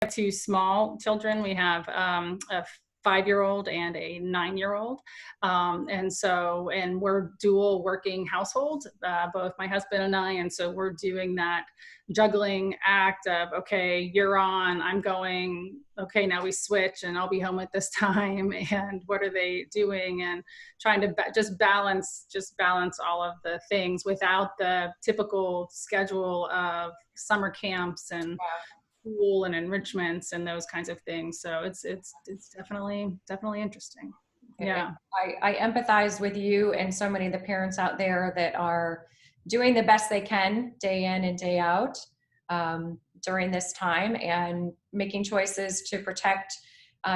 have two small children. We have a 5-year-old and a 9-year-old. And we're dual working household, both my husband and I. And so we're doing that juggling act of, okay, you're on, I'm going, okay, now we switch and I'll be home at this time. And what are they doing? And trying to just balance all of the things without the typical schedule of summer camps and school and enrichments and those kinds of things. So it's definitely interesting. Yeah. I empathize with you and so many of the parents out there that are doing the best they can day in and day out during this time, and making choices to protect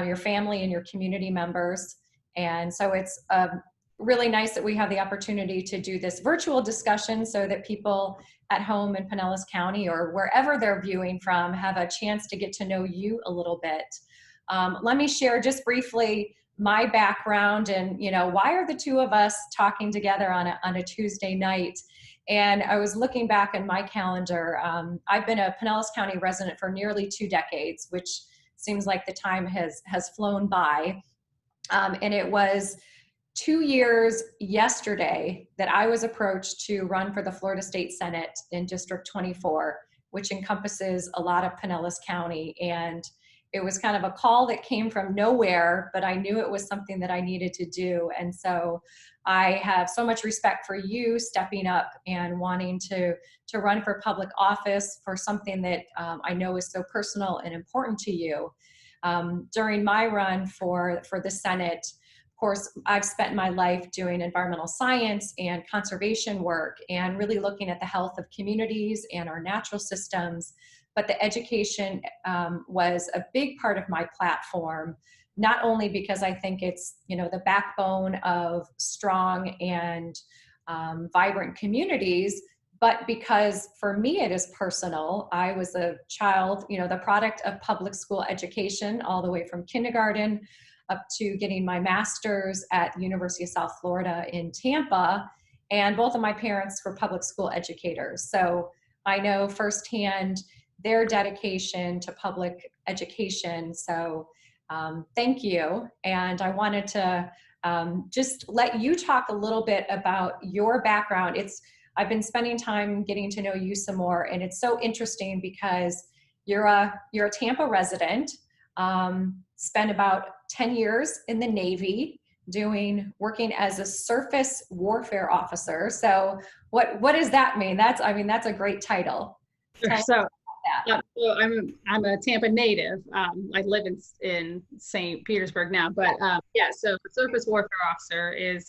your family and your community members. And so it's really nice that we have the opportunity to do this virtual discussion so that people at home in Pinellas County or wherever they're viewing from have a chance to get to know you a little bit. Let me share just briefly my background and, why are the two of us talking together on a Tuesday night? And I was looking back in my calendar. I've been a Pinellas County resident for nearly 2 decades, which seems like the time has flown by. And it was 2 years yesterday that I was approached to run for the Florida State Senate in District 24, which encompasses a lot of Pinellas County. And it was kind of a call that came from nowhere, but I knew it was something that I needed to do. And so I have so much respect for you stepping up and wanting to run for public office for something that I know is so personal and important to you. During my run for the Senate, of course, I've spent my life doing environmental science and conservation work and really looking at the health of communities and our natural systems. But the education was a big part of my platform, not only because I think it's, the backbone of strong and vibrant communities, but because for me it is personal. I was a child, the product of public school education all the way from kindergarten up to getting my master's at the University of South Florida in Tampa. And both of my parents were public school educators. So I know firsthand their dedication to public education. So thank you. And I wanted to just let you talk a little bit about your background. I've been spending time getting to know you some more, and it's so interesting because you're a Tampa resident, spent about 10 years in the Navy working as a surface warfare officer. So what does that mean? That's a great title. Sure. So I'm a Tampa native. I live in St. Petersburg now, but so the surface warfare officer is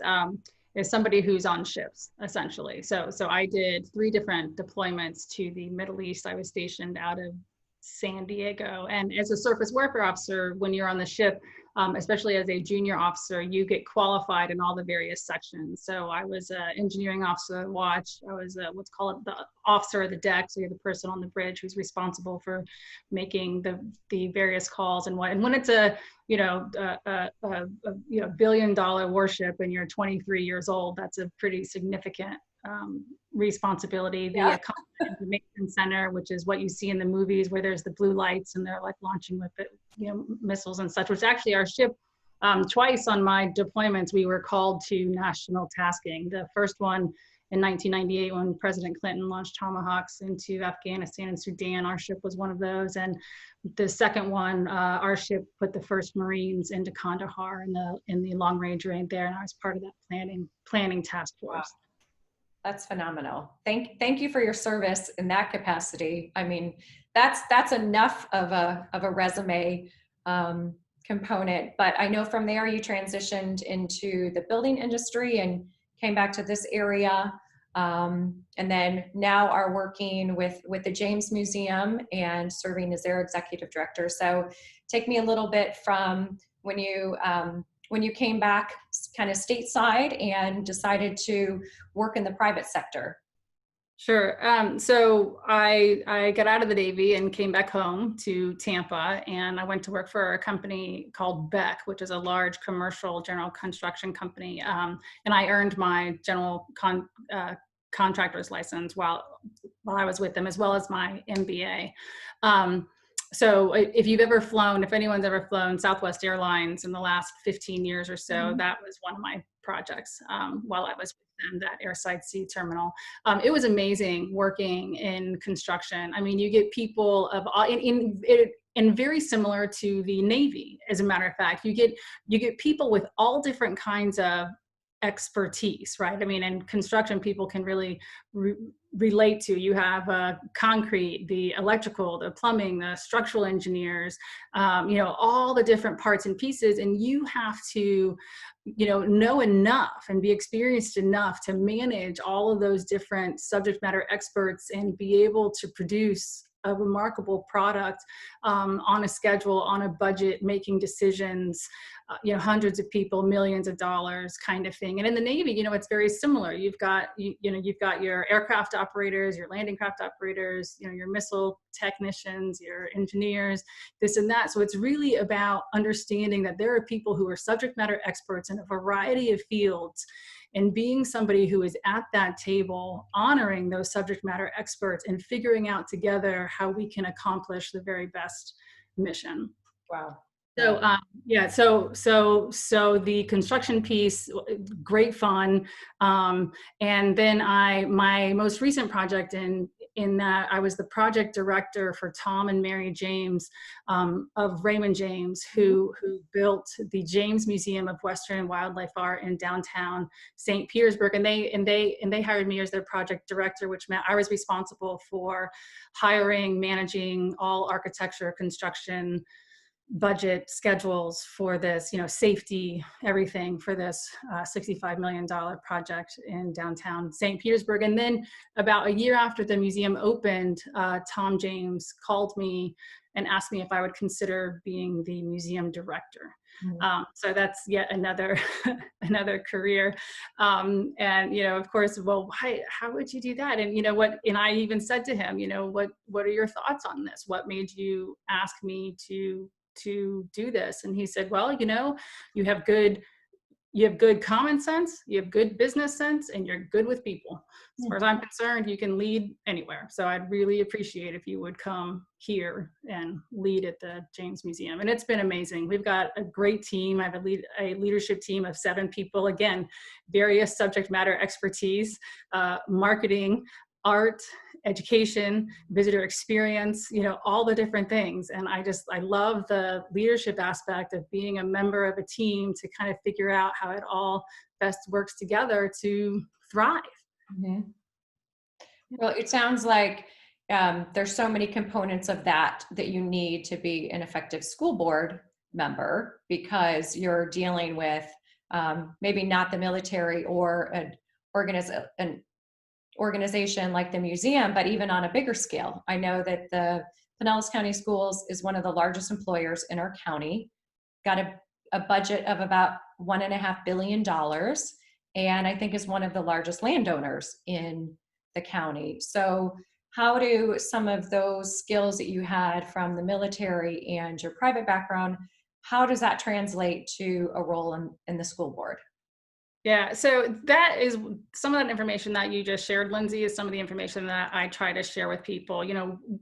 somebody who's on ships, essentially. So I did 3 different deployments to the Middle East. I was stationed out of San Diego. And as a surface warfare officer, when you're on the ship, especially as a junior officer, you get qualified in all the various sections. So I was an engineering officer at watch. I was what's called the officer of the deck. So you're the person on the bridge who's responsible for making the various calls and when it's a $1 billion warship and you're 23 years old, that's a pretty significant responsibility. The Information Center, which is what you see in the movies where there's the blue lights and they're like launching with missiles and such, which actually our ship, twice on my deployments, we were called to national tasking. The first one in 1998 when President Clinton launched Tomahawks into Afghanistan and Sudan, our ship was one of those. And the second one, our ship put the first Marines into Kandahar in the long range range there, and I was part of that planning task force. Wow. That's phenomenal. Thank you for your service in that capacity. I mean, that's enough of a resume component, but I know from there you transitioned into the building industry and came back to this area, and then now are working with the James Museum and serving as their executive director. So take me a little bit from when you came back kind of stateside and decided to work in the private sector. Sure. So I got out of the Navy and came back home to Tampa, and I went to work for a company called Beck, which is a large commercial general construction company. And I earned my general contractor's license while I was with them, as well as my MBA. so if you've ever flown, if anyone's ever flown Southwest Airlines in the last 15 years or so, that was one of my projects while I was with them, that airside sea terminal. It was amazing working in construction. I mean, you get people of and very similar to the Navy, as a matter of fact, you get people with all different kinds of expertise, right? I mean, in construction, people can really relate to. You have concrete, the electrical, the plumbing, the structural engineers, all the different parts and pieces, and you have to, know enough and be experienced enough to manage all of those different subject matter experts and be able to produce a remarkable product on a schedule, on a budget, making decisions, hundreds of people, millions of dollars kind of thing. And in the Navy, it's very similar. You've got, you've got your aircraft operators, your landing craft operators, your missile technicians, your engineers, this and that. So it's really about understanding that there are people who are subject matter experts in a variety of fields, and being somebody who is at that table, honoring those subject matter experts and figuring out together how we can accomplish the very best mission. Wow. So so the construction piece, great fun, and then my most recent project in that I was the project director for Tom and Mary James of Raymond James, who built the James Museum of Western Wildlife Art in downtown St. Petersburg, and they hired me as their project director, which meant I was responsible for hiring, managing all architecture, construction, budget, schedules for this, safety, everything for this $65 million project in downtown St. Petersburg. And then about a year after the museum opened, Tom James called me and asked me if I would consider being the museum director. So that's yet another another career. And, of course, well, how would you do that? And, and I even said to him, what are your thoughts on this? What made you ask me to do this? And he said, well, you have good common sense, you have good business sense, and you're good with people. As far as I'm concerned, you can lead anywhere. So I'd really appreciate if you would come here and lead at the James Museum. And it's been amazing. We've got a great team. I have a leadership team of 7 people, again, various subject matter expertise, marketing, art, education, visitor experience, all the different things. And I love the leadership aspect of being a member of a team to kind of figure out how it all best works together to thrive. Mm-hmm. Well, it sounds like there's so many components of that you need to be an effective school board member, because you're dealing with maybe not the military or an organization like the museum, but even on a bigger scale. I know that the Pinellas County Schools is one of the largest employers in our county, got a budget of about $1.5 billion, and I think is one of the largest landowners in the county. So how do some of those skills that you had from the military and your private background, how does that translate to a role in the school board? Yeah, so that is some of that information that you just shared, Lindsay, is some of the information that I try to share with people.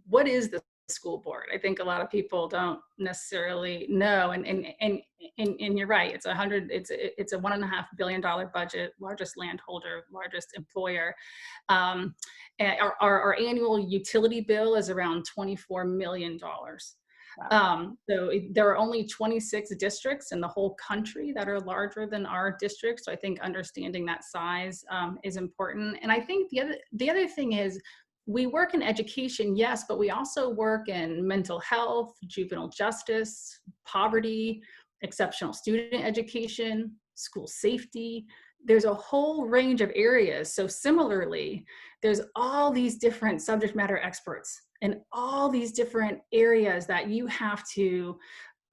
What is the school board? I think a lot of people don't necessarily know, and you're right. It's a $1.5 billion budget, largest landholder, largest employer. And our annual utility bill is around $24 million. Wow. So there are only 26 districts in the whole country that are larger than our district. So I think understanding that size is important. And I think the other thing is, we work in education, yes, but we also work in mental health, juvenile justice, poverty, exceptional student education, school safety. There's a whole range of areas. So similarly, there's all these different subject matter experts in all these different areas that you have to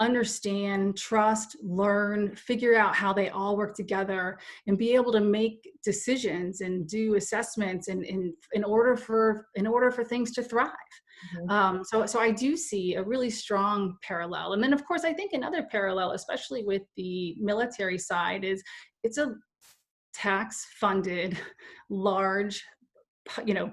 understand, trust, learn, figure out how they all work together, and be able to make decisions and do assessments in order for things to thrive. Mm-hmm. So I do see a really strong parallel. And then, of course, I think another parallel, especially with the military side, is it's a tax-funded, large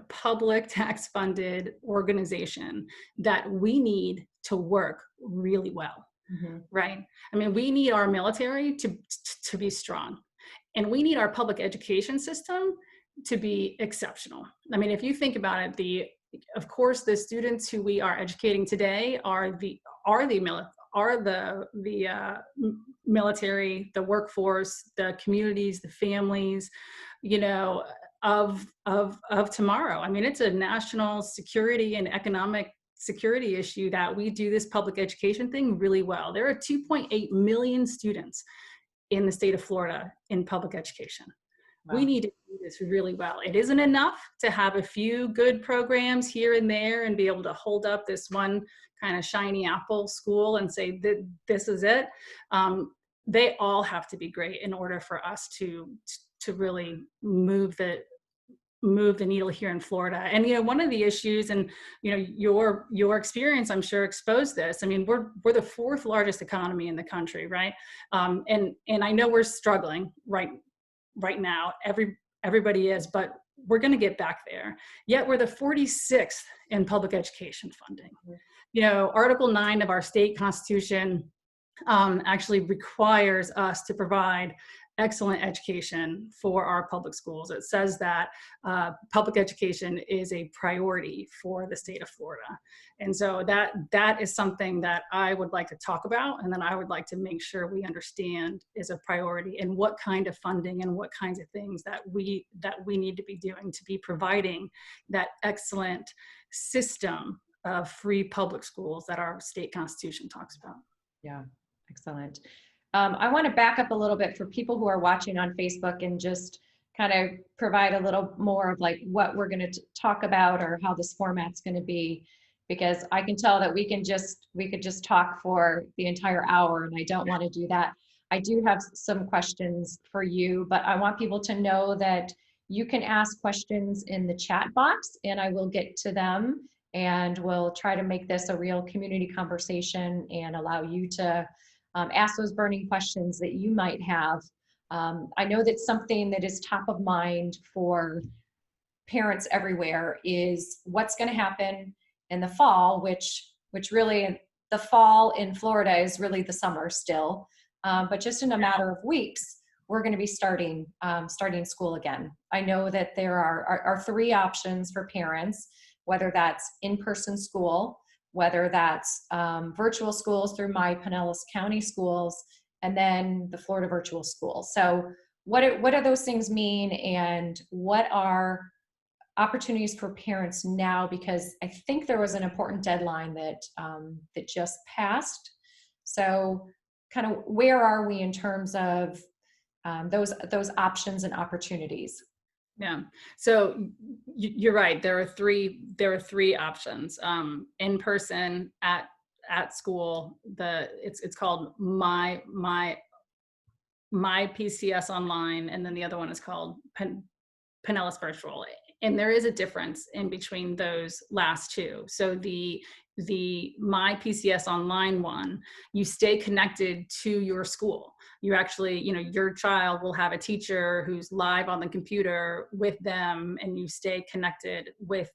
public tax funded organization that we need to work really well. Mm-hmm. Right? I mean, we need our military to be strong, and we need our public education system to be exceptional. I mean, if you think about it, of course, the students who we are educating today are the military, the workforce, the communities, the families, of tomorrow. I mean, it's a national security and economic security issue that we do this public education thing really well. There are 2.8 million students in the state of Florida in public education. Wow. We need to do this really well. It isn't enough to have a few good programs here and there and be able to hold up this one kind of shiny apple school and say that this is it. They all have to be great in order for us to really move the needle here in Florida. And one of the issues, and your experience, I'm sure, exposed this. I mean, we're the fourth largest economy in the country, right? And I know we're struggling right now. Everybody is, but we're going to get back there. Yet we're the 46th in public education funding. Article 9 of our state constitution actually requires us to provide excellent education for our public schools. It says that public education is a priority for the state of Florida. And so that is something that I would like to talk about, and then I would like to make sure we understand is a priority, and what kind of funding and what kinds of things that we need to be doing to be providing that excellent system of free public schools that our state constitution talks about. Yeah, excellent. I want to back up a little bit for people who are watching on Facebook and just kind of provide a little more of like what we're going to talk about or how this format's going to be, because I can tell that we could just talk for the entire hour, and I don't want to do that. I do have some questions for you, but I want people to know that you can ask questions in the chat box and I will get to them, and we'll try to make this a real community conversation and allow you to ask those burning questions that you might have. I know that something that is top of mind for parents everywhere is what's going to happen in the fall, which really the fall in Florida is really the summer still, but just in a matter of weeks, we're going to be starting school again. I know that there are three options for parents, whether that's in-person school, whether that's virtual schools through my Pinellas County schools, and then the Florida virtual school. So what do those things mean, and what are opportunities for parents now? Because I think there was an important deadline that just passed. So kind of where are we in terms of those options and opportunities? Yeah. So you're right. There are three options. In person, at school. It's called my PCS online, and then the other one is called Pinellas Virtual. And there is a difference in between those last two. So the My PCS online one, you stay connected to your school. You actually, your child will have a teacher who's live on the computer with them, and you stay connected with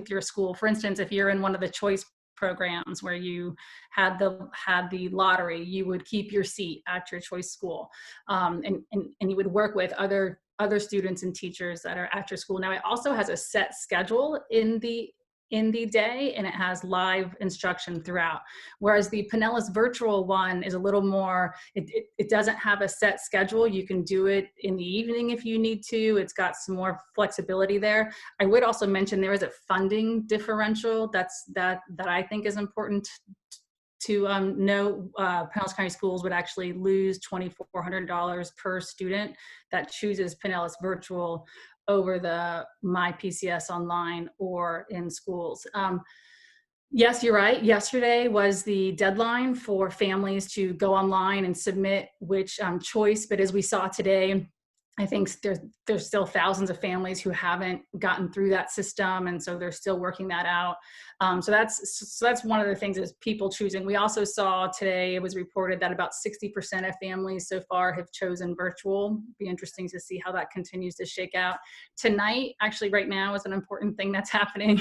your school. For instance, if you're in one of the choice programs where you had the lottery, you would keep your seat at your choice school, and you would work with other students and teachers that are at your school. Now, it also has a set schedule in the day, and it has live instruction throughout. Whereas the Pinellas virtual one is a little more, it doesn't have a set schedule. You can do it in the evening if you need to. It's got some more flexibility there. I would also mention there is a funding differential that I think is important to know. Pinellas County Schools would actually lose $2,400 per student that chooses Pinellas virtual over the My PCS online or in schools. Yes, you're right. Yesterday was the deadline for families to go online and submit which choice, but as we saw today, I think there's still thousands of families who haven't gotten through that system, and so they're still working that out. So that's one of the things, is people choosing. We also saw today, it was reported that about 60% of families so far have chosen virtual. Be interesting to see how that continues to shake out. Tonight, actually, right now, is an important thing that's happening.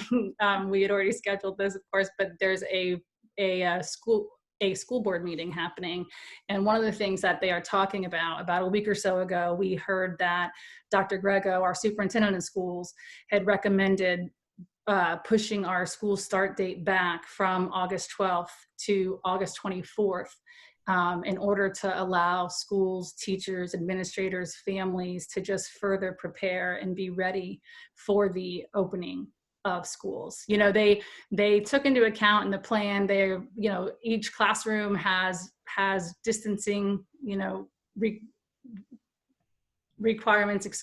We had already scheduled this, of course, but there's a school board meeting happening. And one of the things that they are talking about a week or so ago, we heard that Dr. Grego, our superintendent of schools, had recommended pushing our school start date back from August 12th to August 24th, in order to allow schools, teachers, administrators, families to just further prepare and be ready for the opening of schools. They took into account in the plan, each classroom has distancing, requirements,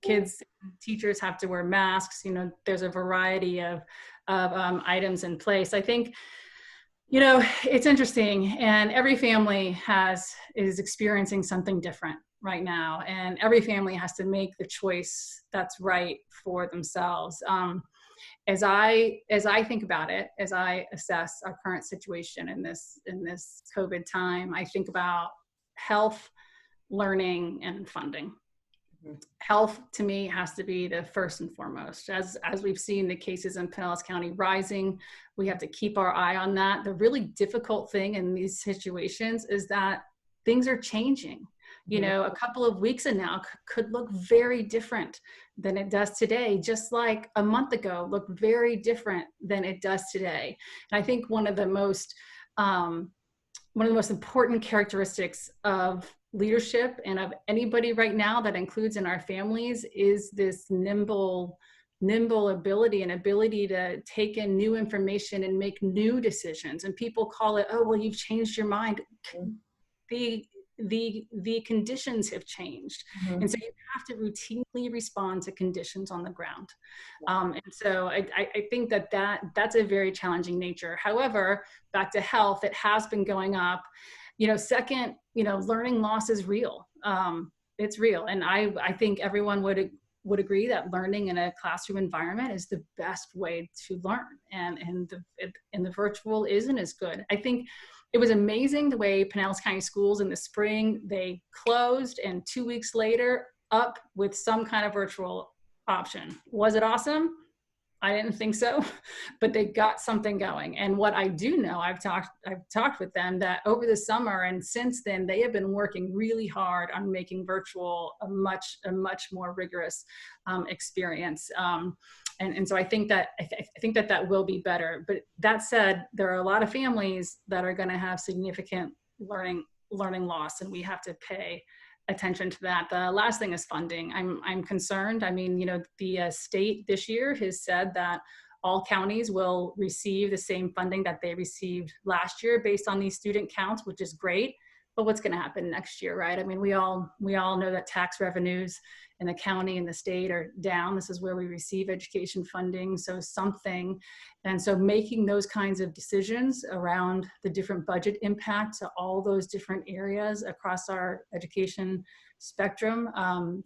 kids, teachers have to wear masks. There's a variety of items in place. I think, it's interesting, and every family is experiencing something different right now, and every family has to make the choice that's right for themselves. As I think about it, as I assess our current situation in this COVID time, I think about health, learning, and funding. Health, to me, has to be the first and foremost. As we've seen the cases in Pinellas County rising, we have to keep our eye on that. The really difficult thing in these situations is that things are changing. A couple of weeks from now could look very different than it does today, just like a month ago looked very different than it does today. And I think one of the most important characteristics of leadership and of anybody right now, that includes in our families, is this nimble ability to take in new information and make new decisions. And people call it, oh, well, you've changed your mind. The conditions have changed. And so you have to routinely respond to conditions on the ground. And so I think that's a very challenging nature. However, back to health, it has been going up. Second, learning loss is real. It's real. And I think everyone would agree that learning in a classroom environment is the best way to learn. And the virtual isn't as good. I think it was amazing the way Pinellas County Schools in the spring, they closed, and 2 weeks later up with some kind of virtual option. Was it awesome? I didn't think so, but they got something going. And what I do know, I've talked with them that over the summer and since then, they have been working really hard on making virtual a much more rigorous experience. And so I think that will be better. But that said, there are a lot of families that are going to have significant learning loss, and we have to pay attention to that. The last thing is funding. I'm concerned. I mean, the state this year has said that all counties will receive the same funding that they received last year based on these student counts, which is great. But what's going to happen next year, right? I mean, we all know that tax revenues in the county and the state are down. This is where we receive education funding, so something. And so making those kinds of decisions around the different budget impact to all those different areas across our education spectrum,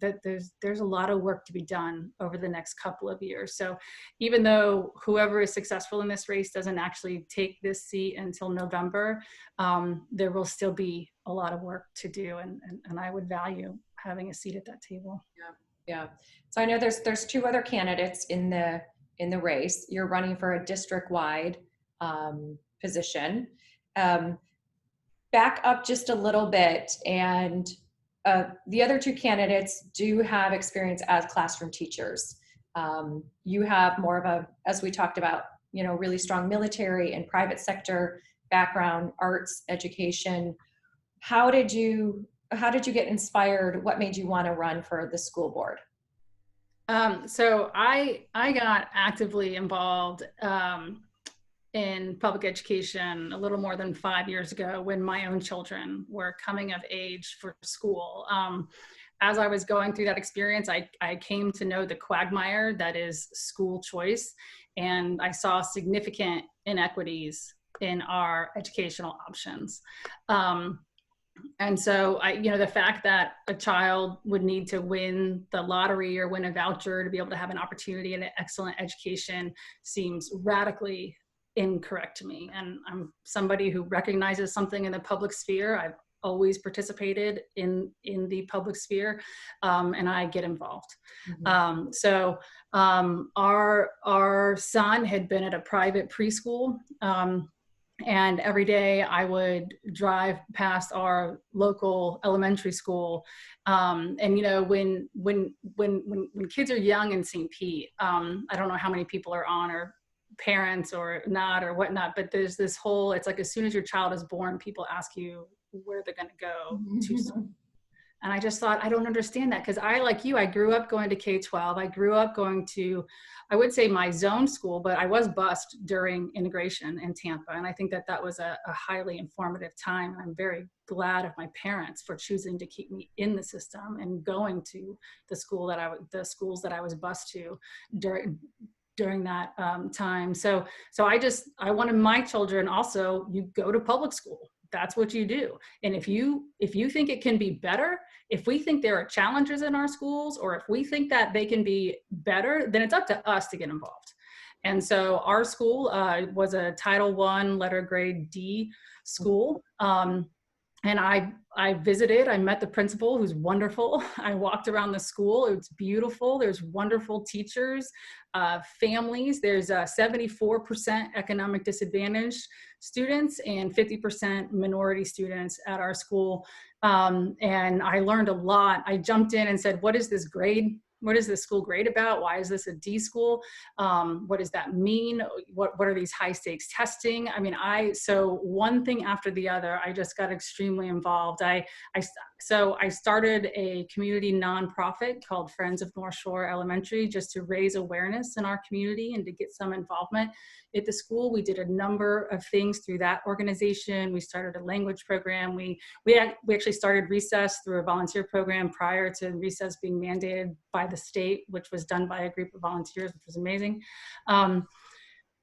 that there's a lot of work to be done over the next couple of years. So even though whoever is successful in this race doesn't actually take this seat until November, there will still be a lot of work to do, and I would value having a seat at that table. Yeah. So I know there's two other candidates in the race. You're running for a district-wide position. Back up just a little bit, and the other two candidates do have experience as classroom teachers. You have more of a, as we talked about, really strong military and private sector background, arts, education. How did you get inspired? What made you want to run for the school board? So I got actively involved in public education a little more than 5 years ago when my own children were coming of age for school. As I was going through that experience, I came to know the quagmire that is school choice, and I saw significant inequities in our educational options. And so the fact that a child would need to win the lottery or win a voucher to be able to have an opportunity and an excellent education seems radically incorrect to me. And I'm somebody who recognizes something in the public sphere. I've always participated in the public sphere, and I get involved. Our son had been at a private preschool, and every day I would drive past our local elementary school. And when kids are young in St. Pete, I don't know how many people are on, or parents or not or whatnot, but there's this whole, it's like as soon as your child is born, people ask you where they're going to go to school. And I just thought, I don't understand that, because I, like you, I grew up going to K-12. I grew up going to, I would say, my zone school, but I was bused during integration in Tampa. And I think that that was a highly informative time. I'm very glad of my parents for choosing to keep me in the system and going to the schools that I was bused to during that time. So I wanted my children also, you go to public school. That's what you do. And if you think it can be better, if we think there are challenges in our schools, or if we think that they can be better, then it's up to us to get involved. And so our school was a Title I letter grade D school. And I visited, I met the principal, who's wonderful. I walked around the school. It's beautiful. There's wonderful teachers, families. There's 74% economic disadvantaged students and 50% minority students at our school. And I learned a lot. I jumped in and said, what is this grade? What is this school grade about? Why is this a D school? What does that mean? What are these high stakes testing? I mean, so one thing after the other, I just got extremely involved. So I started a community nonprofit called Friends of North Shore Elementary, just to raise awareness in our community and to get some involvement at the school. We did a number of things through that organization. We started a language program. We actually started recess through a volunteer program prior to recess being mandated by the state, which was done by a group of volunteers, which was amazing.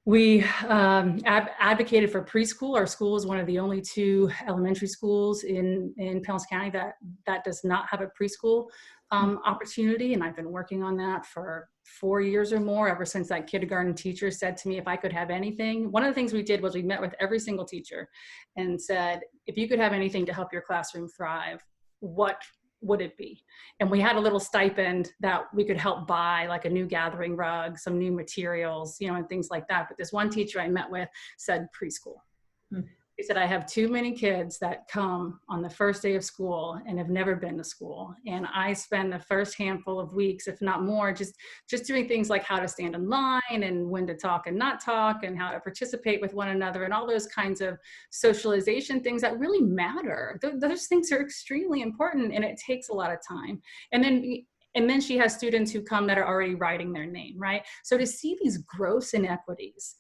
We advocated for preschool. Our school is one of the only 2 elementary schools in Pinellas County that does not have a preschool opportunity. And I've been working on that for 4 years or more, ever since that kindergarten teacher said to me, if I could have anything. One of the things we did was we met with every single teacher and said, if you could have anything to help your classroom thrive, what would it be? And we had a little stipend that we could help buy, like a new gathering rug, some new materials, and things like that. But this one teacher I met with said preschool. He said, I have too many kids that come on the first day of school and have never been to school. And I spend the first handful of weeks, if not more, just doing things like how to stand in line and when to talk and not talk and how to participate with one another and all those kinds of socialization things that really matter. Those things are extremely important, and it takes a lot of time. And then she has students who come that are already writing their name, right? So to see these gross inequities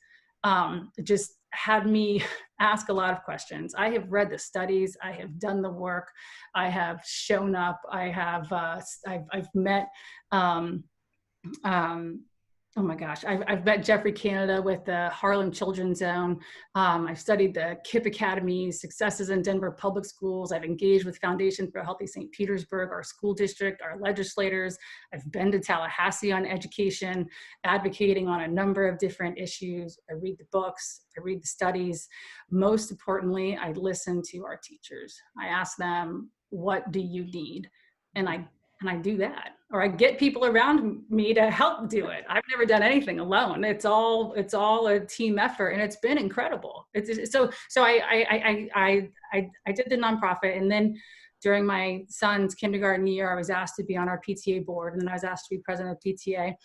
just had me ask a lot of questions. I have read the studies, I have done the work, I have shown up, I've met, oh my gosh, I've met Jeffrey Canada with the Harlem Children's Zone. I've studied the KIPP Academies, successes in Denver public schools. I've engaged with Foundation for a Healthy St. Petersburg, our school district, our legislators. I've been to Tallahassee on education, advocating on a number of different issues. I read the books, I read the studies. Most importantly, I listen to our teachers. I ask them, what do you need? And I do that, or I get people around me to help do it. I've never done anything alone. It's all a team effort, and it's been incredible. I did the nonprofit, and then during my son's kindergarten year, I was asked to be on our PTA board, and then I was asked to be president of PTA,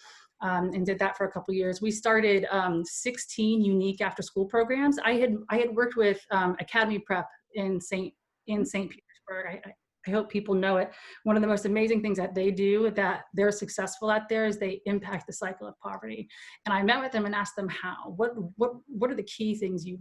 and did that for a couple of years. We started 16 unique after-school programs. I had worked with Academy Prep in St. Petersburg. I hope people know it. One of the most amazing things that they do, that they're successful at there, is they impact the cycle of poverty. And I met with them and asked them how. What are the key things you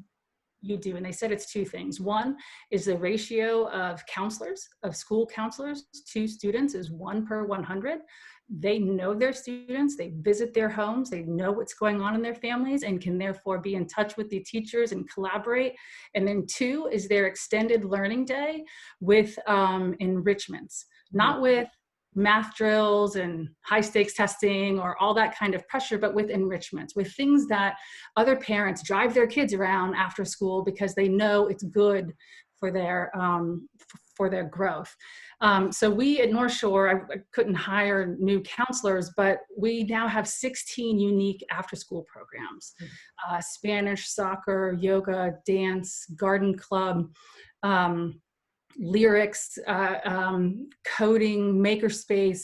you do. And they said it's two things. One is the ratio of counselors, of school counselors to students is 1 per 100. They know their students, they visit their homes, they know what's going on in their families and can therefore be in touch with the teachers and collaborate. And then two is their extended learning day with enrichments, not with math drills and high stakes testing or all that kind of pressure, but with enrichments, with things that other parents drive their kids around after school because they know it's good for their growth. So we at North Shore, I couldn't hire new counselors, but we now have 16 unique after-school programs: Spanish, soccer, yoga, dance, garden club, lyrics, coding, makerspace.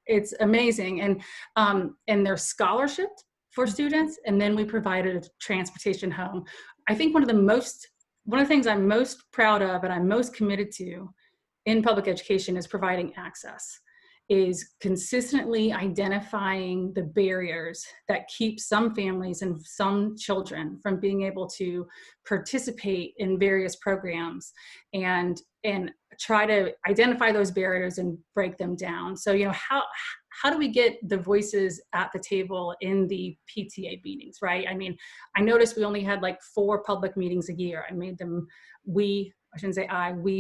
It's amazing, and they're scholarship for students, and then we provided transportation home. I think one of the things I'm most proud of and I'm most committed to in public education is providing access, is consistently identifying the barriers that keep some families and some children from being able to participate in various programs, and try to identify those barriers and break them down. So, how do we get the voices at the table in the PTA meetings, right? I mean, I noticed we only had like 4 public meetings a year. We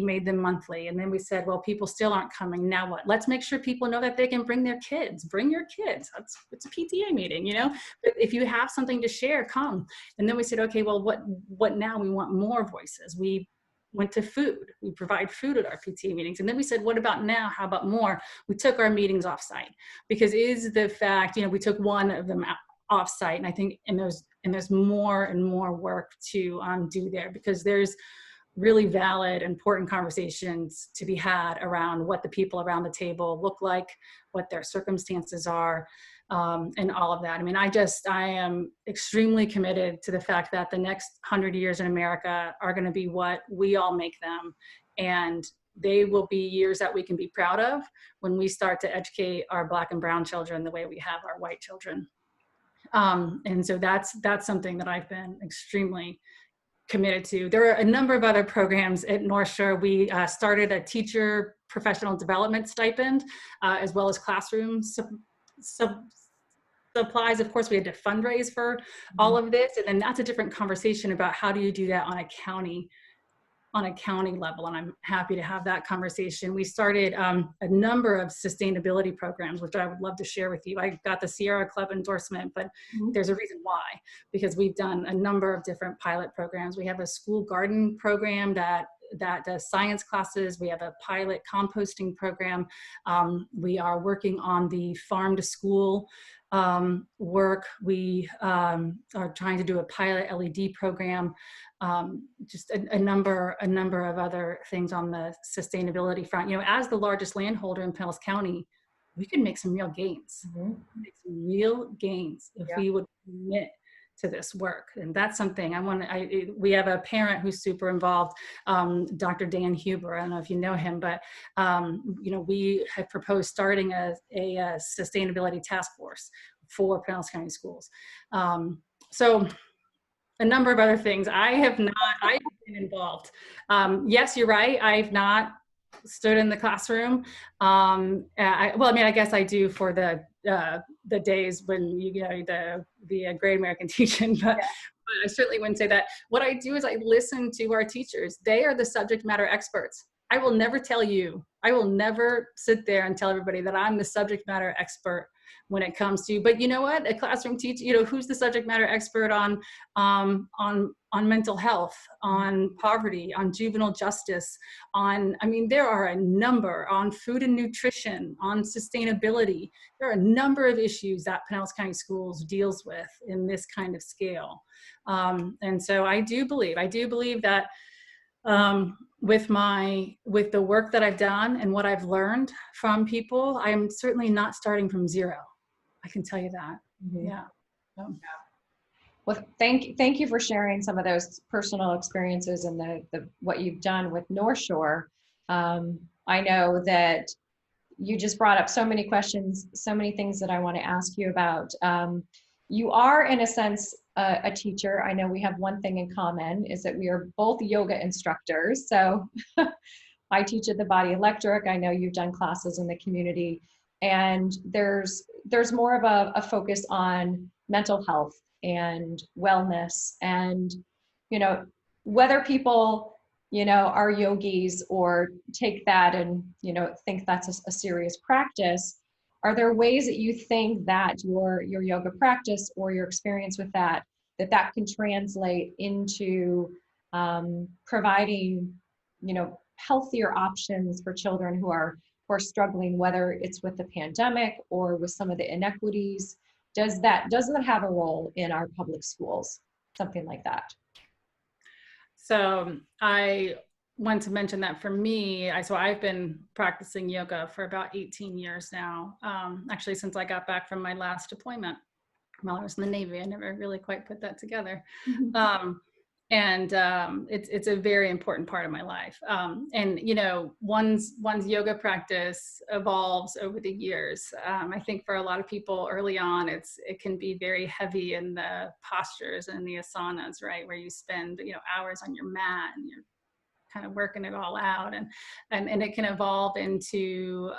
made them monthly. And then we said, well, people still aren't coming. Now what? Let's make sure people know that they can bring their kids. Bring your kids. It's a PTA meeting, But if you have something to share, come. And then we said, okay, well, what now? We want more voices. We went to food. We provide food at our PTA meetings. And then we said, what about now? How about more? We took our meetings offsite, because is the fact, we took one of them offsite. And I think, and there's more and more work to do there, because there's really valid, important conversations to be had around what the people around the table look like, what their circumstances are, and all of that. I mean, I am extremely committed to the fact that the next 100 years in America are going to be what we all make them. And they will be years that we can be proud of when we start to educate our Black and brown children the way we have our white children. And so that's something that I've been extremely committed to. There are a number of other programs at North Shore. We started a teacher professional development stipend, as well as classroom supplies. Of course, we had to fundraise for all of this. And then that's a different conversation about how do you do that on a county level. And I'm happy to have that conversation. We started a number of sustainability programs, which I would love to share with you. I got the Sierra Club endorsement, but there's a reason why, because we've done a number of different pilot programs. We have a school garden program that does science classes. We have a pilot composting program. We are working on the farm to school work. We are trying to do a pilot LED program, just a number of other things on the sustainability front. As the largest landholder in Pinellas County, we could make some real gains. If we would commit to this work. And that's something we have a parent who's super involved, Dr. Dan Huber. I don't know if you know him, but we have proposed starting a sustainability task force for Pinellas County schools. So a number of other things. I've been involved. Yes, you're right. I've not stood in the classroom. I guess I do for the days when the Great American Teaching, but I certainly wouldn't say that. What I do is I listen to our teachers. They are the subject matter experts. I will never sit there and tell everybody that I'm the subject matter expert when it comes to, but you know what, a classroom teacher, who's the subject matter expert on mental health, on poverty, on juvenile justice, there are a number, on food and nutrition, on sustainability. There are a number of issues that Pinellas County Schools deals with in this kind of scale. And so I do believe that with the work that I've done and what I've learned from people, I'm certainly not starting from zero. I can tell you that. Yeah. Well, thank you for sharing some of those personal experiences and the what you've done with North Shore. I know that you just brought up so many questions, so many things that I want to ask you about. You are, in a sense, a teacher, I know we have one thing in common, is that we are both yoga instructors. So I teach at the Body Electric. I know you've done classes in the community, and there's more of a focus on mental health and wellness, and whether people are yogis or take that and think that's a serious practice. Are there ways that you think that your yoga practice or your experience with that can translate into providing healthier options for children who are struggling, whether it's with the pandemic or with some of the inequities? Does that have a role in our public schools, something like that? So I want to mention that for me, I've been practicing yoga for about 18 years now, actually since I got back from my last deployment while I was in the Navy. I never really quite put that together. Mm-hmm. It's a very important part of my life. And one's yoga practice evolves over the years. I think for a lot of people early on, it can be very heavy in the postures and the asanas, right? Where you spend, hours on your mat and you're kind of working it all out, and it can evolve into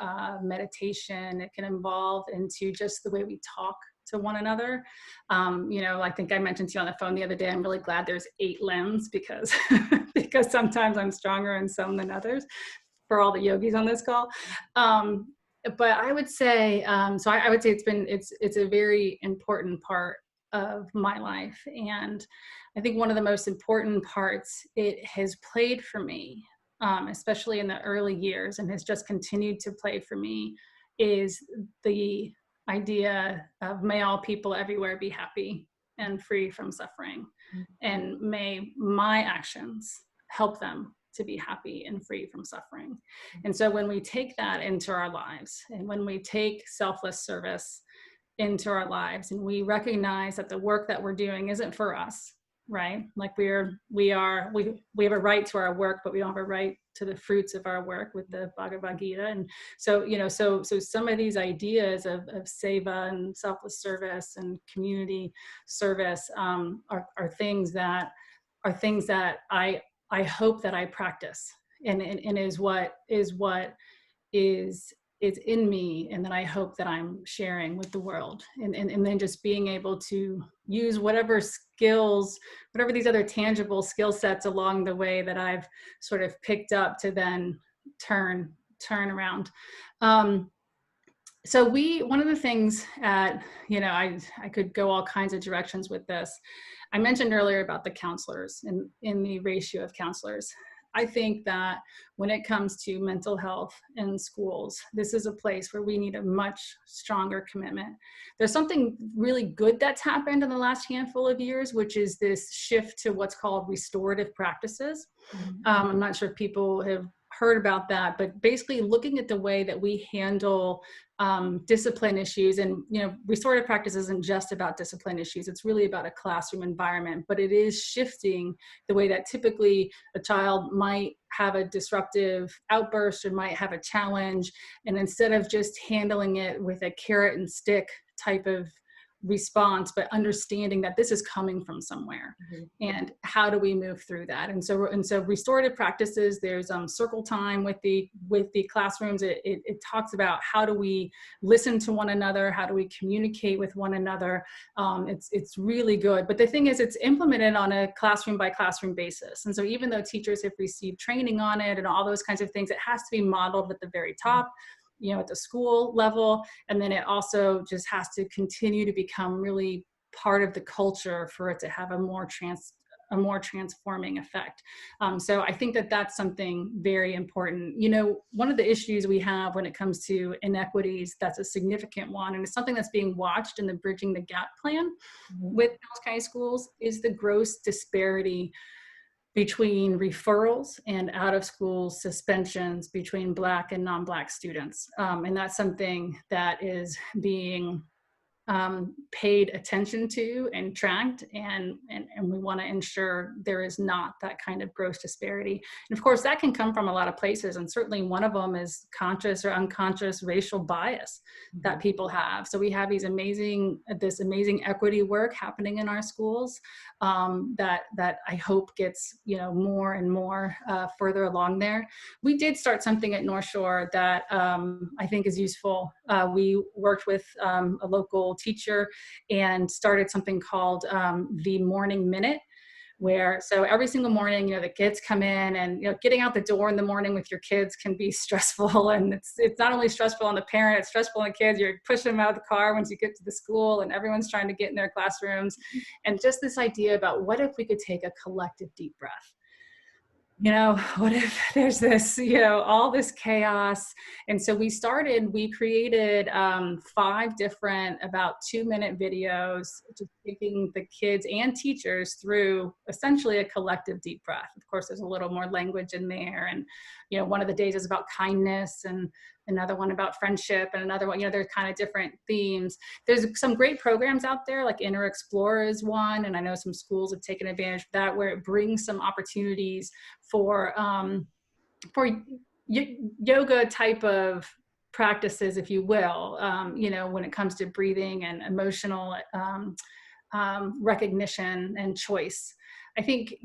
meditation. It can evolve into just the way we talk to one another. I think I mentioned to you on the phone the other day, I'm really glad there's 8 limbs because because sometimes I'm stronger in some than others, for all the yogis on this call. But I would say, I would say it's a very important part of my life. And I think one of the most important parts it has played for me, especially in the early years, and has just continued to play for me, is the idea of may all people everywhere be happy and free from suffering. Mm-hmm. And may my actions help them to be happy and free from suffering. Mm-hmm. And so when we take that into our lives, and when we take selfless service into our lives, and we recognize that the work that we're doing isn't for us, right? Like we have a right to our work, but we don't have a right to the fruits of our work with the Bhagavad Gita. And so, so some of these ideas of seva and selfless service and community service are things that I hope that I practice, and is what is in me, and that I hope that I'm sharing with the world. And then just being able to use whatever skills, whatever these other tangible skill sets along the way that I've sort of picked up to then turn around. So one of the things I could go all kinds of directions with this. I mentioned earlier about the counselors and in the ratio of counselors. I think that when it comes to mental health in schools, this is a place where we need a much stronger commitment. There's something really good that's happened in the last handful of years, which is this shift to what's called restorative practices. Mm-hmm. I'm not sure if people have heard about that, but basically looking at the way that we handle discipline issues. And restorative practice isn't just about discipline issues. It's really about a classroom environment, but it is shifting the way that typically a child might have a disruptive outburst or might have a challenge, and instead of just handling it with a carrot and stick type of response, but understanding that this is coming from somewhere. Mm-hmm. And how do we move through that? And so restorative practices, there's circle time with the classrooms. It talks about how do we listen to one another, how do we communicate with one another. It's really good. But the thing is, it's implemented on a classroom by classroom basis. And so even though teachers have received training on it and all those kinds of things, it has to be modeled at the very top, at the school level. And then it also just has to continue to become really part of the culture for it to have a more transforming effect. So I think that that's something very important. One of the issues we have when it comes to inequities, that's a significant one, and it's something that's being watched in the Bridging the Gap plan. Mm-hmm. With Dallas County Schools, is the gross disparity between referrals and out of school suspensions between Black and non-Black students. And that's something that is being paid attention to and tracked, and we want to ensure there is not that kind of gross disparity. And of course, that can come from a lot of places, and certainly one of them is conscious or unconscious racial bias that people have. So we have this amazing equity work happening in our schools, that I hope gets more and more further along there. We did start something at North Shore that I think is useful. We worked with a local teacher and started something called the Morning Minute, where so every single morning, the kids come in, and getting out the door in the morning with your kids can be stressful, and it's not only stressful on the parent, it's stressful on the kids. You're pushing them out of the car once you get to the school, and everyone's trying to get in their classrooms. And just this idea about, what if we could take a collective deep breath? What if there's this, all this chaos? And so we created 5 different about 2-minute videos, just taking the kids and teachers through essentially a collective deep breath. Of course, there's a little more language in there. And, one of the days is about kindness, and another one about friendship, and another one, there's kind of different themes. There's some great programs out there, like Inner Explorer is one, and I know some schools have taken advantage of that, where it brings some opportunities for yoga type of practices, if you will, when it comes to breathing and emotional recognition and choice. I think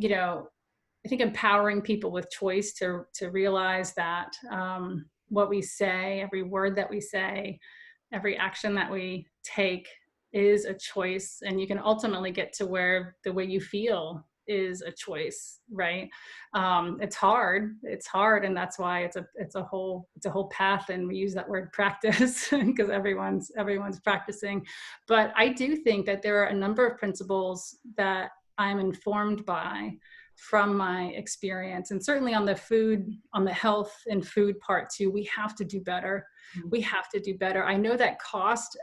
empowering people with choice to realize that what we say, every word that we say, every action that we take is a choice, and you can ultimately get to where the way you feel is a choice, right? It's hard, and that's why it's a whole path, and we use that word practice because everyone's practicing. But I do think that there are a number of principles that I'm informed by from my experience, and certainly on the health and food part too. We have to do better. We have to do better. I know that cost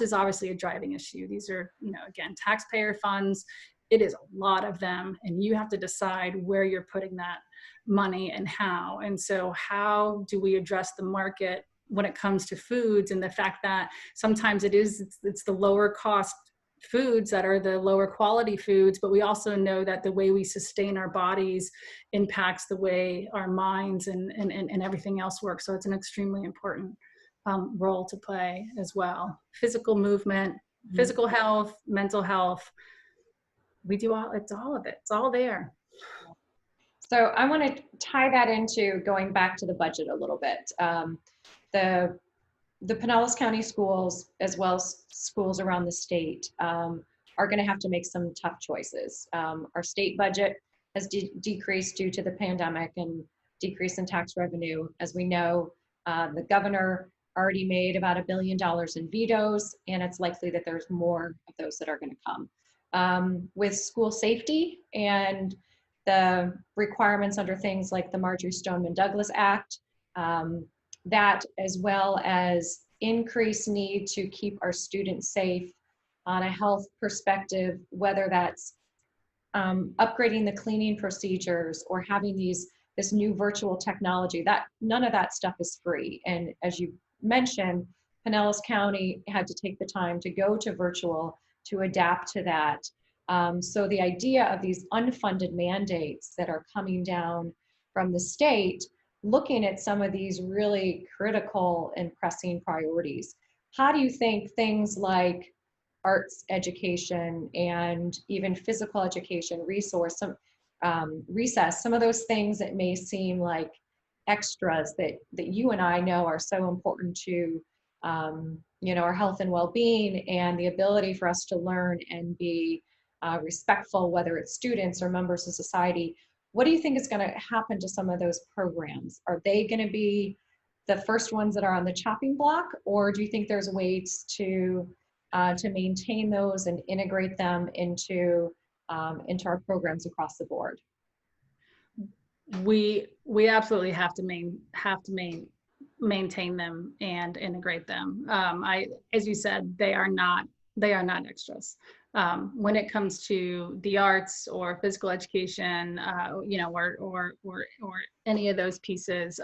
is obviously a driving issue. These are, again, taxpayer funds. It is a lot of them, and you have to decide where you're putting that money and how. And so how do we address the market when it comes to foods, and the fact that sometimes it's the lower cost foods that are the lower quality foods, but we also know that the way we sustain our bodies impacts the way our minds and everything else works. So it's an extremely important role to play as well. Physical movement, physical health, mental health. It's all of it. It's all there. So I want to tie that into going back to the budget a little bit. The Pinellas County schools, as well as schools around the state, are going to have to make some tough choices. Our state budget has decreased due to the pandemic and decrease in tax revenue. As we know, the governor already made about $1 billion in vetoes, and it's likely that there's more of those that are going to come. With school safety and the requirements under things like the Marjorie Stoneman Douglas Act, that, as well as increased need to keep our students safe on a health perspective, whether that's upgrading the cleaning procedures or having this new virtual technology, that none of that stuff is free. And as you mentioned, Pinellas County had to take the time to go to virtual to adapt to that. So the idea of these unfunded mandates that are coming down from the state, looking at some of these really critical and pressing priorities. How do you think things like arts education and even physical education, recess, some of those things that may seem like extras that you and I know are so important to our health and well-being, and the ability for us to learn and be respectful, whether it's students or members of society. What do you think is going to happen to some of those programs? Are they going to be the first ones that are on the chopping block, or do you think there's ways to maintain those and integrate them into our programs across the board? We absolutely have to maintain them and integrate them. As you said, they are not extras. When it comes to the arts or physical education, or any of those pieces,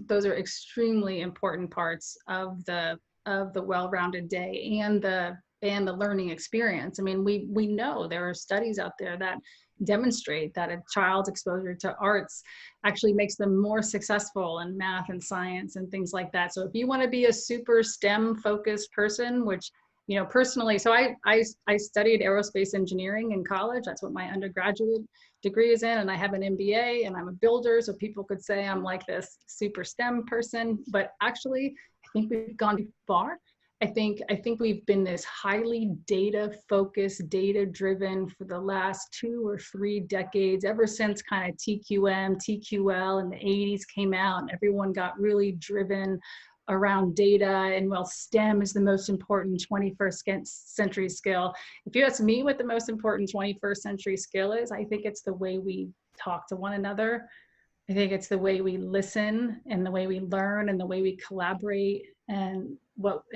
those are extremely important parts of the well-rounded day and the expand the learning experience. I mean, we know there are studies out there that demonstrate that a child's exposure to arts actually makes them more successful in math and science and things like that. So if you want to be a super STEM focused person, which, you know, personally, so I studied aerospace engineering in college. That's what my undergraduate degree is in, and I have an MBA, and I'm a builder, so people could say I'm like this super STEM person, but actually I think we've gone too far. I think we've been this highly data focused, data driven for the last 2 or 3 decades, ever since kind of TQM, TQL in the 80s came out, and everyone got really driven around data. And well, STEM is the most important 21st century skill. If you ask me what the most important 21st century skill is, I think it's the way we talk to one another. I think it's the way we listen and the way we learn and the way we collaborate and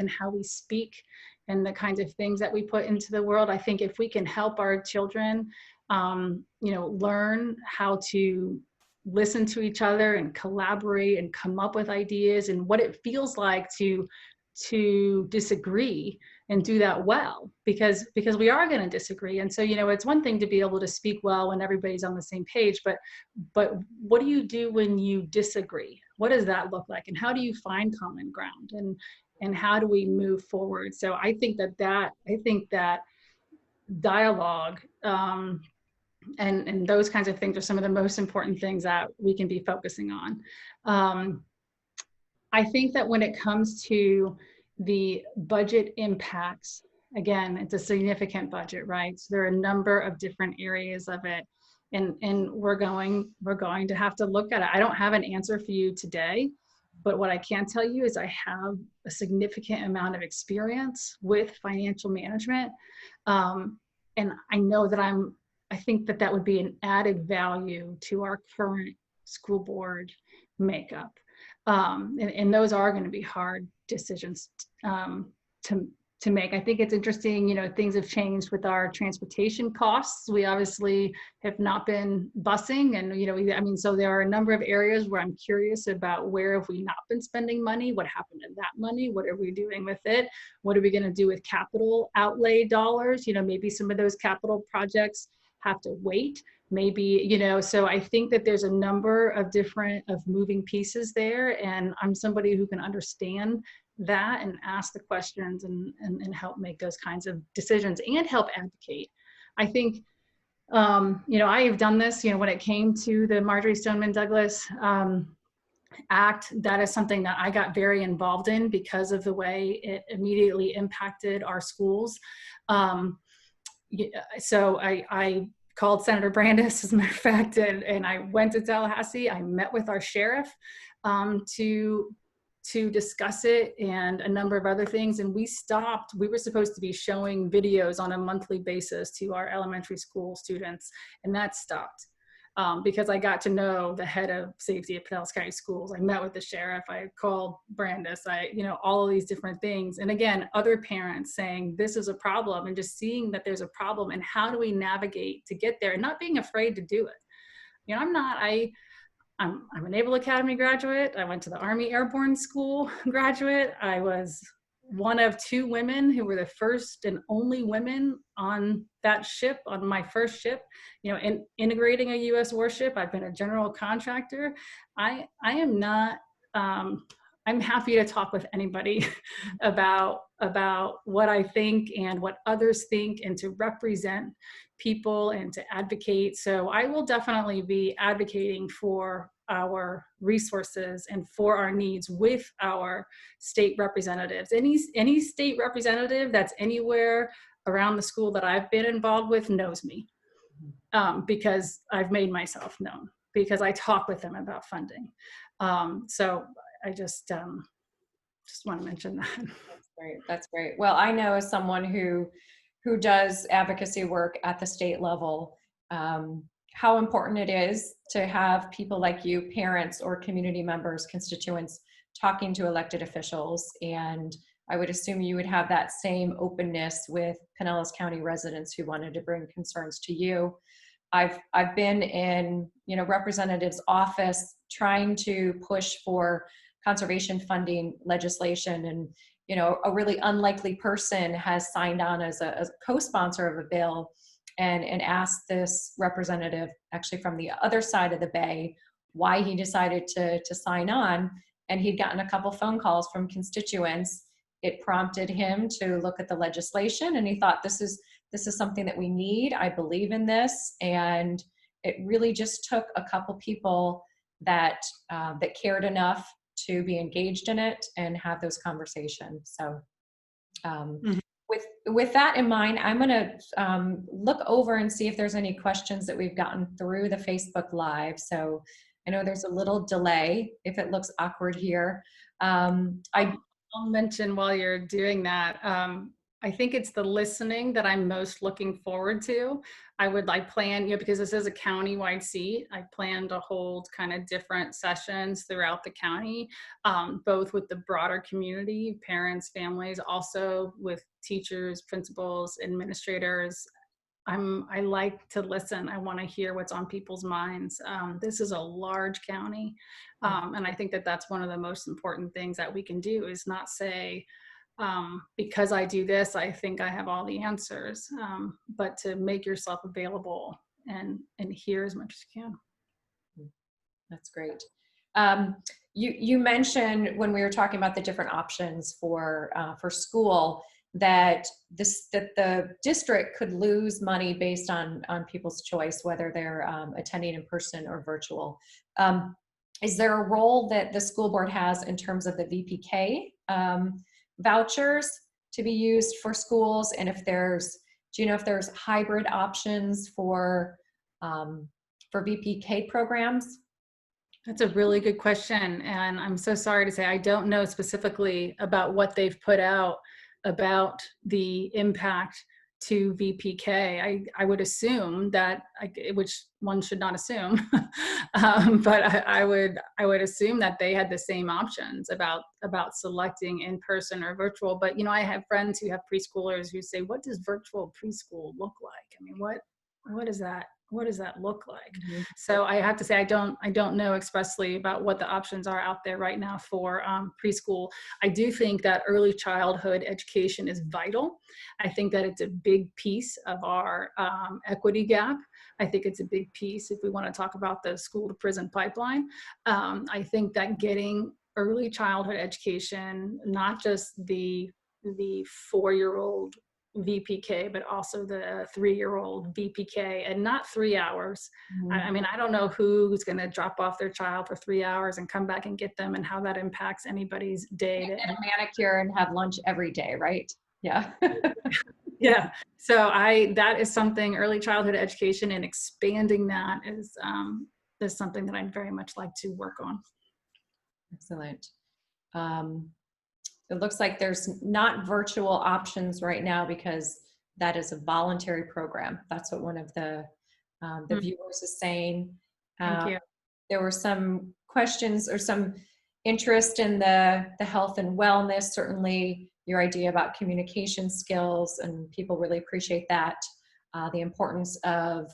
how we speak and the kinds of things that we put into the world. I think if we can help our children, you know, learn how to listen to each other and collaborate and come up with ideas and what it feels like to disagree and do that well, because we are going to disagree. And so, you know, it's one thing to be able to speak well when everybody's on the same page, but what do you do when you disagree? What does that look like? And how do you find common ground? And how do we move forward? So I think that dialogue, and those kinds of things are some of the most important things that we can be focusing on. I think that when it comes to the budget impacts, again, it's a significant budget, right? So there are a number of different areas of it, and we're going to have to look at it. I don't have an answer for you today, but what I can tell you is I have a significant amount of experience with financial management, and I know that I think that would be an added value to our current school board makeup. And those are going to be hard decisions to make. I think it's interesting, you know, things have changed with our transportation costs. We obviously have not been busing, and, you know, I mean, so there are a number of areas where I'm curious about where have we not been spending money? What happened to that money? What are we doing with it? What are we going to do with capital outlay dollars? You know, maybe some of those capital projects have to wait. Maybe, you know, so I think that there's a number of moving pieces there, and I'm somebody who can understand that and ask the questions and help make those kinds of decisions and help advocate. I think, you know, I have done this, you know, when it came to the Marjorie Stoneman Douglas Act, that is something that I got very involved in because of the way it immediately impacted our schools. So I called Senator Brandis, as a matter of fact, and I went to Tallahassee. I met with our sheriff to discuss it and a number of other things. And we were supposed to be showing videos on a monthly basis to our elementary school students, and that stopped. Because I got to know the head of safety at Pinellas County Schools. I met with the sheriff, I called Brandis, you know, all of these different things. And again, other parents saying this is a problem, and just seeing that there's a problem and how do we navigate to get there and not being afraid to do it. You know, I'm a Naval Academy graduate. I went to the Army Airborne School graduate. I was one of 2 women who were the first and only women on that ship, on my first ship, you know, in integrating a U.S. warship. I've been a general contractor. I am not, I'm happy to talk with anybody about what I think and what others think, and to represent people and to advocate. So I will definitely be advocating for our resources and for our needs with our state representatives. Any state representative that's anywhere around the school that I've been involved with knows me, because I've made myself known, because I talk with them about funding. So I just want to mention that. That's great. That's great. Well, I know as someone who does advocacy work at the state level, how important it is to have people like you, parents or community members, constituents, talking to elected officials. And I would assume you would have that same openness with Pinellas County residents who wanted to bring concerns to you. I've been in, you know, representative's office trying to push for conservation funding legislation, a really unlikely person has signed on as a co-sponsor of a bill and asked this representative, actually from the other side of the bay, why he decided to sign on. And he'd gotten a couple phone calls from constituents. It prompted him to look at the legislation, and he thought, this is something that we need. I believe in this. And it really just took a couple people that cared enough to be engaged in it and have those conversations. So with that in mind, I'm going to look over and see if there's any questions that we've gotten through the Facebook Live. So I know there's a little delay if it looks awkward here. I'll mention while you're doing that, I think it's the listening that I'm most looking forward to. I plan, because this is a county-wide seat, I plan to hold kind of different sessions throughout the county, both with the broader community, parents, families, also with teachers, principals, administrators. I like to listen. I want to hear what's on people's minds. This is a large county. And I think that that's one of the most important things that we can do, is not say, because I do this, I think I have all the answers, but to make yourself available and hear as much as you can. That's great. You mentioned when we were talking about the different options for school, that the district could lose money based on people's choice, whether they're attending in person or virtual. Is there a role that the school board has in terms of the VPK vouchers to be used for schools? And do you know if there's hybrid options for VPK programs? That's a really good question. And I'm so sorry to say, I don't know specifically about what they've put out about the impact to VPK. I would assume that, which one should not assume, but I would assume that they had the same options about selecting in person or virtual. But I have friends who have preschoolers who say, "What does virtual preschool look like? I mean, what does that look like?" Mm-hmm. So I have to say, I don't know expressly about what the options are out there right now for preschool. I do think that early childhood education is vital. I think that it's a big piece of our equity gap. I think it's a big piece if we want to talk about the school to prison pipeline. I think that getting early childhood education, not just the 4-year-old VPK, but also the 3-year-old VPK, and not 3 hours. Mm-hmm. I mean, I don't know who's going to drop off their child for 3 hours and come back and get them, and how that impacts anybody's day. And a manicure and have lunch every day, right? Yeah. Yeah. So that is something, early childhood education and expanding that is something that I'd very much like to work on. Excellent. It looks like there's not virtual options right now because that is a voluntary program. That's what one of the viewers is saying. Thank you. There were some questions or some interest in the health and wellness. Certainly your idea about communication skills, and people really appreciate that. The importance of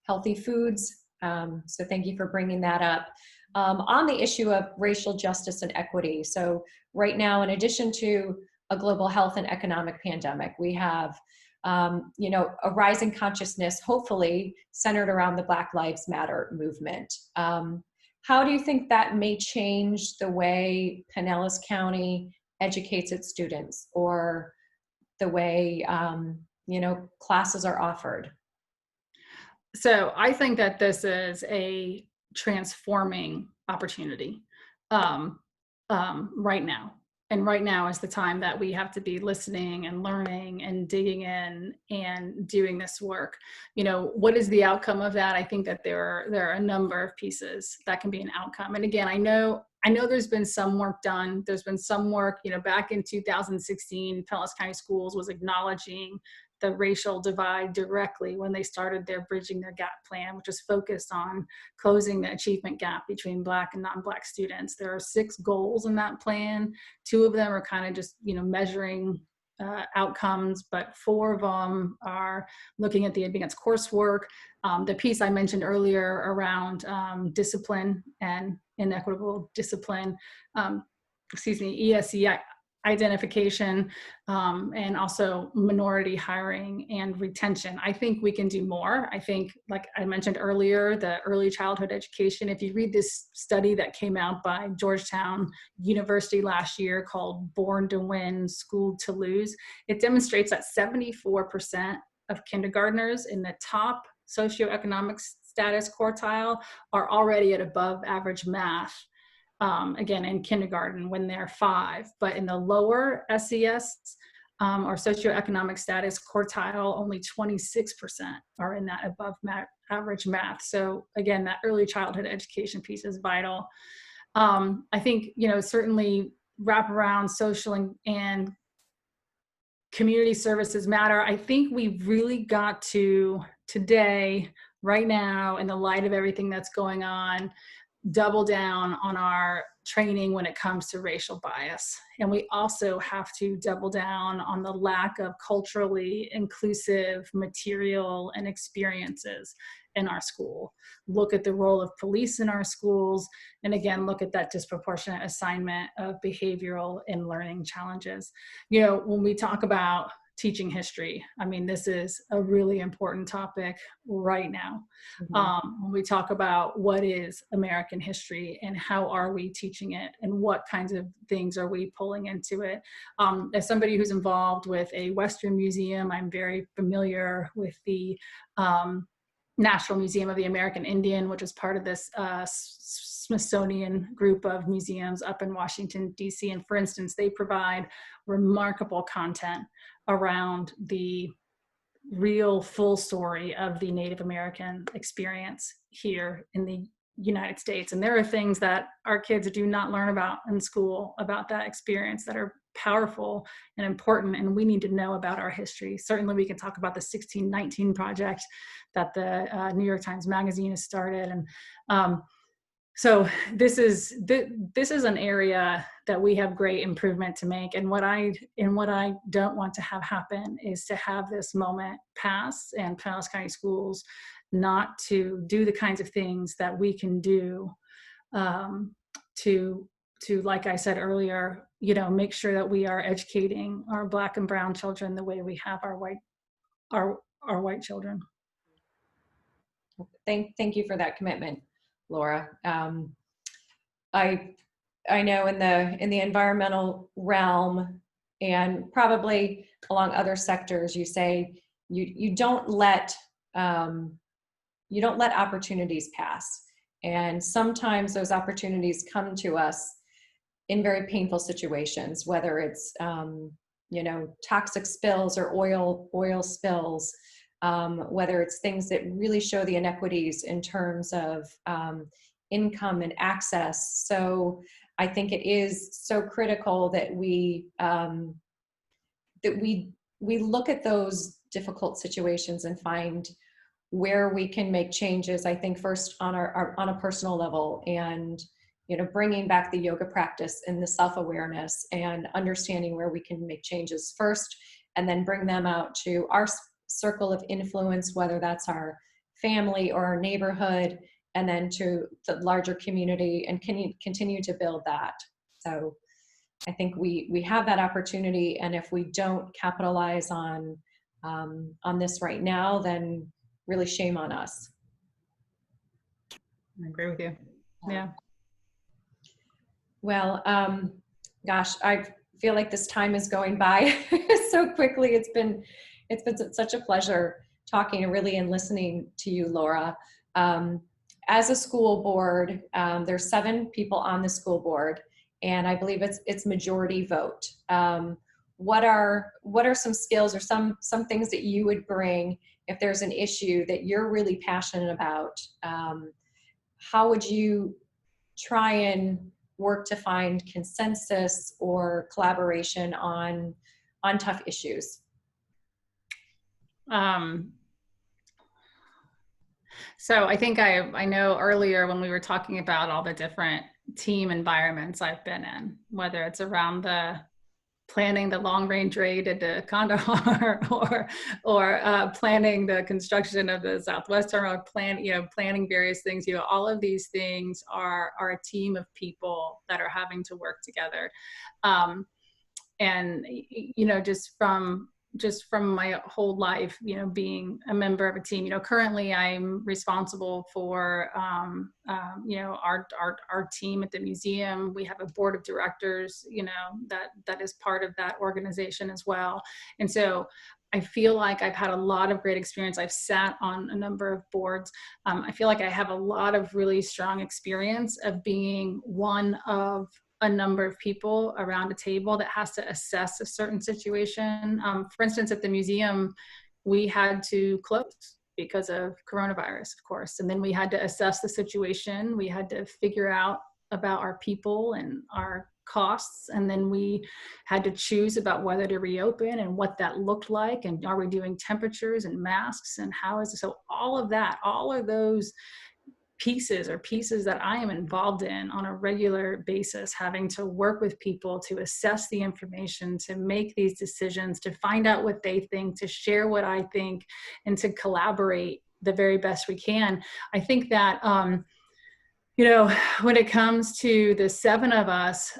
healthy foods. So thank you for bringing that up. On the issue of racial justice and equity. So right now, in addition to a global health and economic pandemic, we have, a rising consciousness, hopefully centered around the Black Lives Matter movement. How do you think that may change the way Pinellas County educates its students, or the way, classes are offered? So I think that this is a transforming opportunity right now. And right now is the time that we have to be listening and learning and digging in and doing this work. What is the outcome of that? I think that there are a number of pieces that can be an outcome. And again, I know there's been some work done. There's been some work, back in 2016, Pinellas County Schools was acknowledging the racial divide directly when they started their Bridging Their Gap plan, which is focused on closing the achievement gap between Black and non-Black students. There are 6 goals in that plan. 2 of them are kind of just, measuring outcomes, but 4 of them are looking at the advanced coursework. The piece I mentioned earlier around discipline and inequitable discipline, ESE, identification, and also minority hiring and retention. I think we can do more. I think, like I mentioned earlier, the early childhood education, if you read this study that came out by Georgetown University last year called Born to Win, Schooled to Lose, it demonstrates that 74% of kindergartners in the top socioeconomic status quartile are already at above average math, again, in kindergarten when they're 5. But in the lower SES, or socioeconomic status quartile, only 26% are in that above average math. So again, that early childhood education piece is vital. I think, certainly wraparound social and community services matter. I think we've really got to today, right now, in the light of everything that's going on, double down on our training when it comes to racial bias. And we also have to double down on the lack of culturally inclusive material and experiences in our school. Look at the role of police in our schools, and again, look at that disproportionate assignment of behavioral and learning challenges. When we talk about teaching history, I mean, this is a really important topic right now. When we talk about what is American history and how are we teaching it and what kinds of things are we pulling into it. As somebody who's involved with a Western museum, I'm very familiar with the National Museum of the American Indian, which is part of this Smithsonian group of museums up in Washington, D.C. And for instance, they provide remarkable content around the real full story of the Native American experience here in the United States. And there are things that our kids do not learn about in school about that experience that are powerful and important, and we need to know about our history. Certainly we can talk about the 1619 Project that the New York Times Magazine has started. And so this is an area that we have great improvement to make. And what I don't want to have happen is to have this moment pass and Pinellas County Schools not to do the kinds of things that we can do to, like I said earlier, make sure that we are educating our Black and brown children the way we have our white children. Thank you for that commitment, Laura. I know in the environmental realm and probably along other sectors, you say you don't let opportunities pass, and sometimes those opportunities come to us in very painful situations, whether it's toxic spills or oil spills, whether it's things that really show the inequities in terms of income and access. So I think it is so critical that we look at those difficult situations and find where we can make changes. I think first on a personal level, and bringing back the yoga practice and the self-awareness and understanding where we can make changes first, and then bring them out to our circle of influence, whether that's our family or our neighborhood, and then to the larger community, and continue to build that. So I think we have that opportunity, and if we don't capitalize on this right now, then really shame on us. I agree with you. Yeah. Well, gosh, I feel like this time is going by so quickly. It's been such a pleasure talking really and listening to you, Laura. As a school board, there's 7 people on the school board, and I believe it's majority vote. What are some skills or some things that you would bring if there's an issue that you're really passionate about? How would you try and work to find consensus or collaboration on tough issues? So I think I know earlier when we were talking about all the different team environments I've been in, whether it's around the planning the long range raid into Kandahar or planning the construction of the Southwest Terminal, planning various things, all of these things are a team of people that are having to work together. just from my whole life, being a member of a team. Currently I'm responsible for, our team at the museum. We have a board of directors, that is part of that organization as well. And so I feel like I've had a lot of great experience. I've sat on a number of boards. I feel like I have a lot of really strong experience of being one of a number of people around a table that has to assess a certain situation. For instance, at the museum, we had to close because of coronavirus, of course. And then we had to assess the situation. We had to figure out about our people and our costs. And then we had to choose about whether to reopen and what that looked like. And are we doing temperatures and masks, and how is it? So all of that, all of those pieces that I am involved in on a regular basis, having to work with people to assess the information, to make these decisions, to find out what they think, to share what I think, and to collaborate the very best we can. I think that, when it comes to the 7 of us,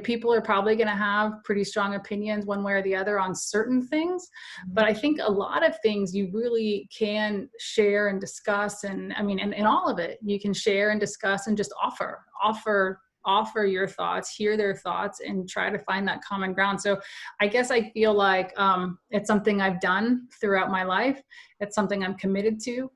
people are probably going to have pretty strong opinions one way or the other on certain things. But I think a lot of things you really can share and discuss. And in all of it, you can share and discuss and just offer your thoughts, hear their thoughts, and try to find that common ground. So I guess I feel like it's something I've done throughout my life. It's something I'm committed to.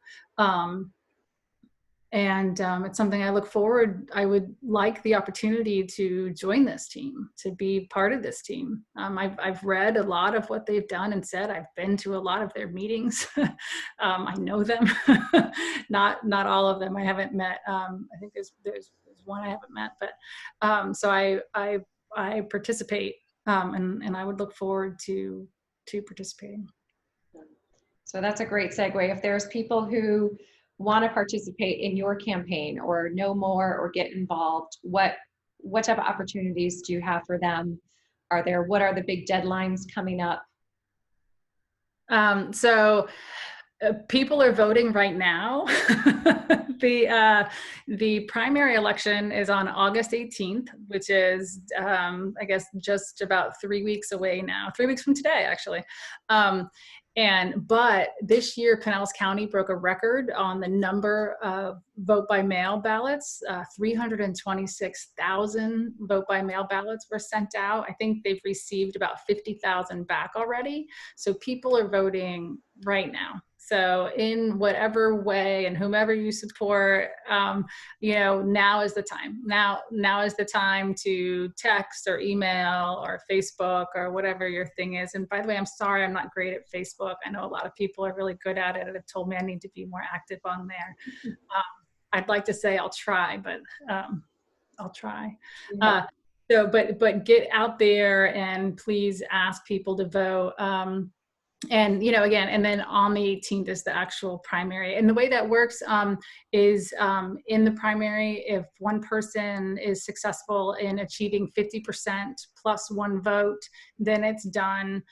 And it's something I look forward. I would like the opportunity to join this team, to be part of this team. I've read a lot of what they've done and said. I've been to a lot of their meetings. I know them, not all of them. I haven't met. I think there's one I haven't met, but so I participate, and I would look forward to participating. So that's a great segue. If there's people who want to participate in your campaign or know more or get involved, what type of opportunities do you have for them? What are the big deadlines coming up? So people are voting right now. The primary election is on August 18th, which is, I guess, just about 3 weeks away now, 3 weeks from today, actually. But this year, Pinellas County broke a record on the number of vote by mail ballots. 326,000 vote by mail ballots were sent out. I think they've received about 50,000 back already. So people are voting right now. So in whatever way and whomever you support, now is the time. Now is the time to text or email or Facebook or whatever your thing is. And by the way, I'm sorry, I'm not great at Facebook. I know a lot of people are really good at it and have told me I need to be more active on there. I'd like to say I'll try, but I'll try. Yeah. But get out there and please ask people to vote. And again, and then on the 18th is the actual primary. And the way that works is in the primary, if one person is successful in achieving 50% plus one vote, then it's done.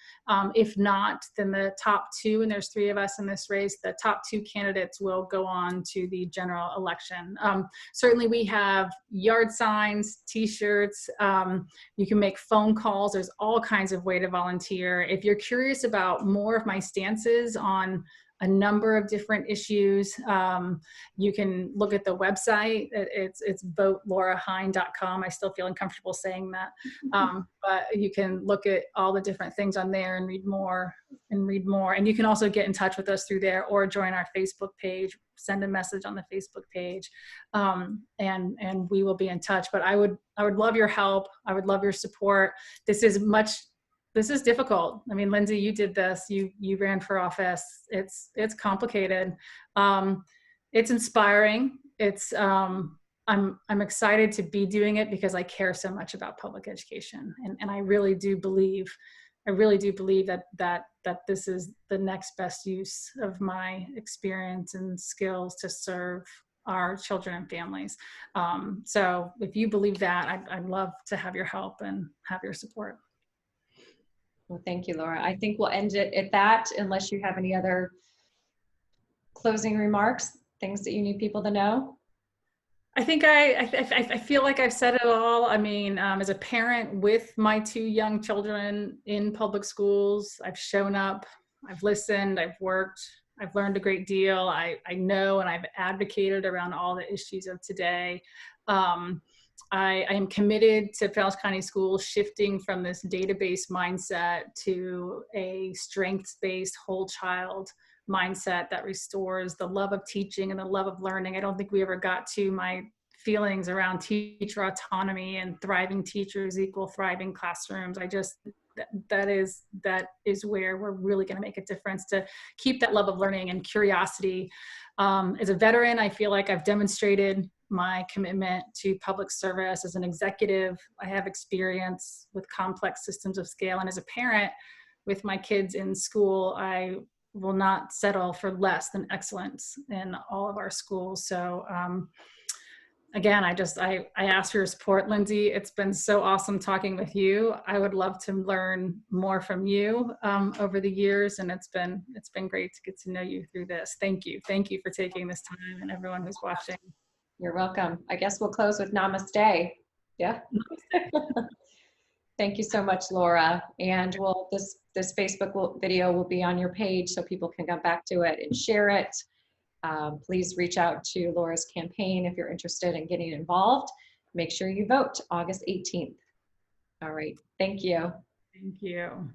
If not, then the top 2, and there's 3 of us in this race, the top 2 candidates will go on to the general election. Certainly we have yard signs, t-shirts, you can make phone calls. There's all kinds of way to volunteer. If you're curious about more of my stances on a number of different issues, you can look at the website. It's votelaurahine.com. I still feel uncomfortable saying that. But you can look at all the different things on there and read more. And you can also get in touch with us through there or join our Facebook page, send a message on the Facebook page, and we will be in touch. But I would love your help. I would love your support. This is difficult. I mean, Lindsay, you did this. You ran for office. It's complicated. It's inspiring. I'm excited to be doing it because I care so much about public education, and I really do believe that this is the next best use of my experience and skills to serve our children and families. So if you believe that, I'd love to have your help and have your support. Well, thank you, Laura. I think we'll end it at that, unless you have any other closing remarks, things that you need people to know. I think I feel like I've said it all. I mean, as a parent with my 2 young children in public schools, I've shown up, I've listened, I've worked, I've learned a great deal. I know and I've advocated around all the issues of today. Um, I am committed to Falls County Schools shifting from this database mindset to a strengths-based whole child mindset that restores the love of teaching and the love of learning. I don't think we ever got to my feelings around teacher autonomy and thriving teachers equal thriving classrooms. I just, that is where we're really going to make a difference, to keep that love of learning and curiosity. As a veteran, I feel like I've demonstrated my commitment to public service. As an executive, I have experience with complex systems of scale. And as a parent with my kids in school, I will not settle for less than excellence in all of our schools. So again, I ask for your support, Lindsay. It's been so awesome talking with you. I would love to learn more from you over the years, and it's been great to get to know you through this. Thank you for taking this time, and everyone who's watching. You're welcome. I guess we'll close with namaste. Yeah. Thank you so much, Laura. And this Facebook video will be on your page so people can come back to it and share it. Please reach out to Laura's campaign if you're interested in getting involved. Make sure you vote August 18th. All right. Thank you. Thank you.